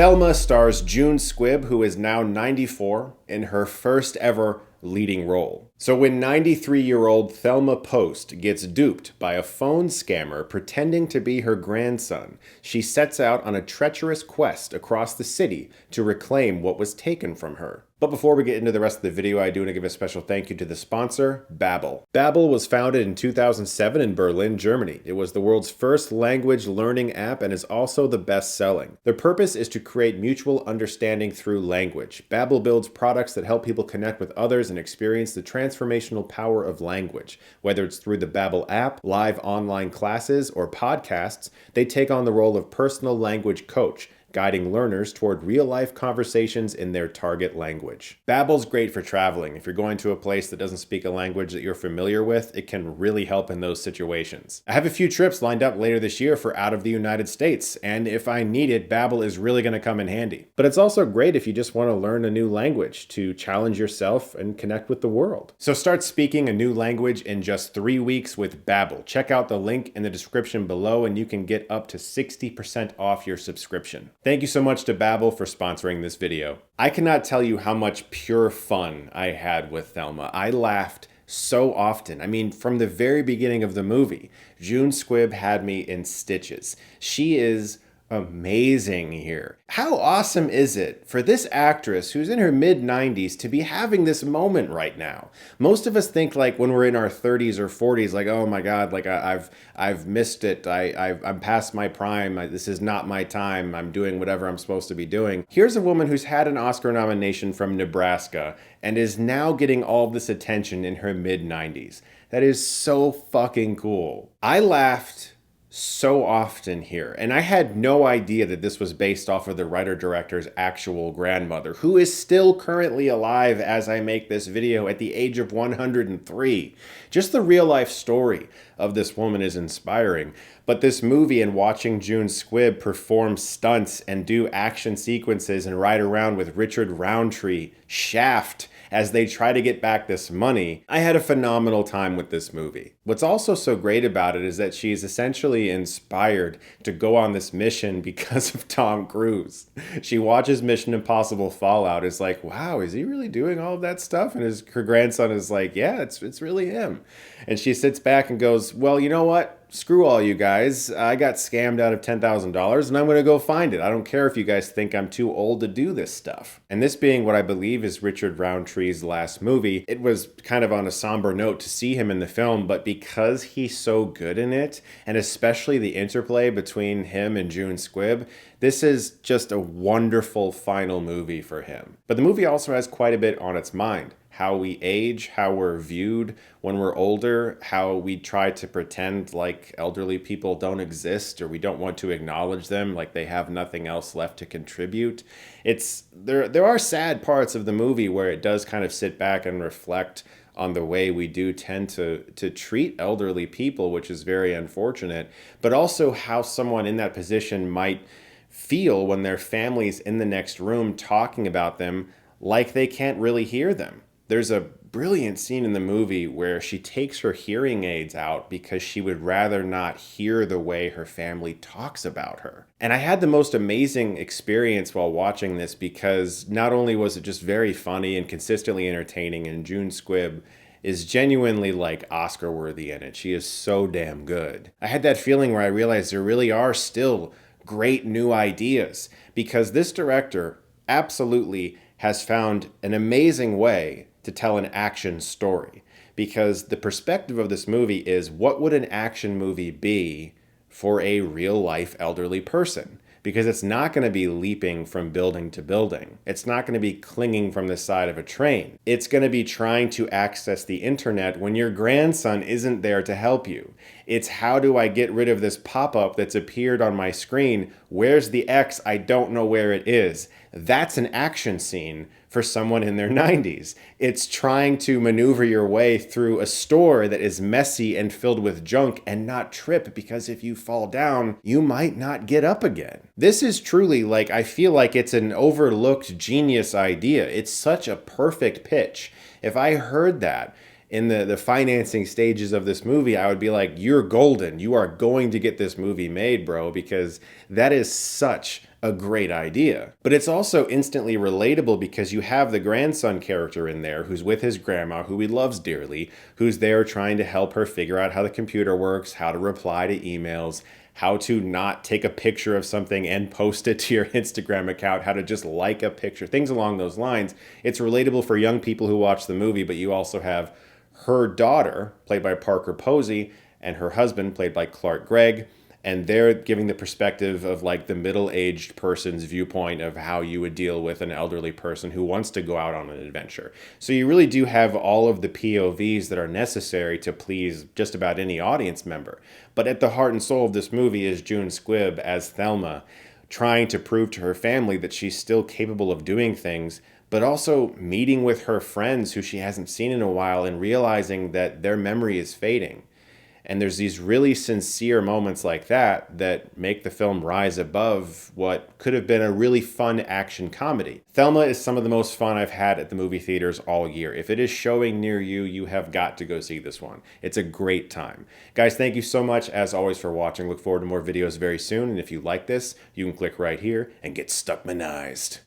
Thelma stars June Squibb, who is now 94, in her first ever leading role. So when 93-year-old Thelma Post gets duped by a phone scammer pretending to be her grandson, she sets out on a treacherous quest across the city to reclaim what was taken from her. But before we get into the rest of the video, I do want to give a special thank you to the sponsor, Babbel. Babbel was founded in 2007 in Berlin, Germany. It was the world's first language learning app and is also the best-selling. Their purpose is to create mutual understanding through language. Babbel builds products that help people connect with others and experience the transformational power of language. Whether it's through the Babbel app, live online classes, or podcasts, they take on the role of personal language coach, guiding learners toward real-life conversations in their target language. Babbel's great for traveling. If you're going to a place that doesn't speak a language that you're familiar with, it can really help in those situations. I have a few trips lined up later this year for out of the United States, and if I need it, Babbel is really going to come in handy. But it's also great if you just want to learn a new language to challenge yourself and connect with the world. So start speaking a new language in just 3 weeks with Babbel. Check out the link in the description below and you can get up to 60% off your subscription. Thank you so much to Babbel for sponsoring this video. I cannot tell you how much pure fun I had with Thelma. I laughed so often. I mean, from the very beginning of the movie, June Squibb had me in stitches. She is amazing here. How awesome is it for this actress who's in her mid-90s to be having this moment right now? Most of us think like when we're in our 30s or 40s, like, oh my God, like I've missed it. I'm past my prime. This is not my time. I'm doing whatever I'm supposed to be doing. Here's a woman who's had an Oscar nomination from Nebraska and is now getting all this attention in her mid-90s. That is so fucking cool. I laughed so often here, and I had no idea that this was based off of the writer-director's actual grandmother, who is still currently alive as I make this video at the age of 103. Just the real-life story of this woman is inspiring, but this movie and watching June Squibb perform stunts and do action sequences and ride around with Richard Roundtree, Shaft, as they try to get back this money, I had a phenomenal time with this movie. What's also so great about it is that she's essentially inspired to go on this mission because of Tom Cruise. She watches Mission Impossible Fallout, is like, wow, is he really doing all of that stuff? And her grandson is like, yeah, it's really him. And she sits back and goes, well, you know what? Screw all you guys. I got scammed out of $10,000 and I'm going to go find it. I don't care if you guys think I'm too old to do this stuff. And this being what I believe is Richard Roundtree's last movie, it was kind of on a somber note to see him in the film, but because he's so good in it, and especially the interplay between him and June Squibb, this is just a wonderful final movie for him. But the movie also has quite a bit on its mind. How we age, how we're viewed when we're older, how we try to pretend like elderly people don't exist or we don't want to acknowledge them, like they have nothing else left to contribute. There are sad parts of the movie where it does kind of sit back and reflect on the way we do tend to treat elderly people, which is very unfortunate, but also how someone in that position might feel when their family's in the next room talking about them like they can't really hear them. There's a brilliant scene in the movie where she takes her hearing aids out because she would rather not hear the way her family talks about her. And I had the most amazing experience while watching this because not only was it just very funny and consistently entertaining, and June Squibb is genuinely like Oscar worthy in it. She is so damn good. I had that feeling where I realized there really are still great new ideas because this director absolutely has found an amazing way to tell an action story, because the perspective of this movie is, what would an action movie be for a real life elderly person? Because it's not going to be leaping from building to building. It's not going to be clinging from the side of a train. It's going to be trying to access the internet when your grandson isn't there to help you. It's how do I get rid of this pop-up that's appeared on my screen? Where's the X? I don't know where it is. That's an action scene for someone in their 90s. It's trying to maneuver your way through a store that is messy and filled with junk and not trip, because if you fall down, you might not get up again. This is truly like, I feel like it's an overlooked genius idea. It's such a perfect pitch. If I heard that in the financing stages of this movie, I would be like, you're golden. You are going to get this movie made, bro, because that is such a great idea. But it's also instantly relatable because you have the grandson character in there who's with his grandma, who he loves dearly, who's there trying to help her figure out how the computer works, how to reply to emails, how to not take a picture of something and post it to your Instagram account, how to just like a picture, things along those lines. It's relatable for young people who watch the movie, but you also have her daughter, played by Parker Posey, and her husband, played by Gregg, and they're giving the perspective of like the middle-aged person's viewpoint of how you would deal with an elderly person who wants to go out on an adventure. So you really do have all of the POVs that are necessary to please just about any audience member. But at the heart and soul of this movie is June Squibb as Thelma, trying to prove to her family that she's still capable of doing things, but also meeting with her friends who she hasn't seen in a while and realizing that their memory is fading. And there's these really sincere moments like that that make the film rise above what could have been a really fun action comedy. Thelma is some of the most fun I've had at the movie theaters all year. If it is showing near you, you have got to go see this one. It's a great time. Guys, thank you so much, as always, for watching. Look forward to more videos very soon. And if you like this, you can click right here and get Stuckmannized.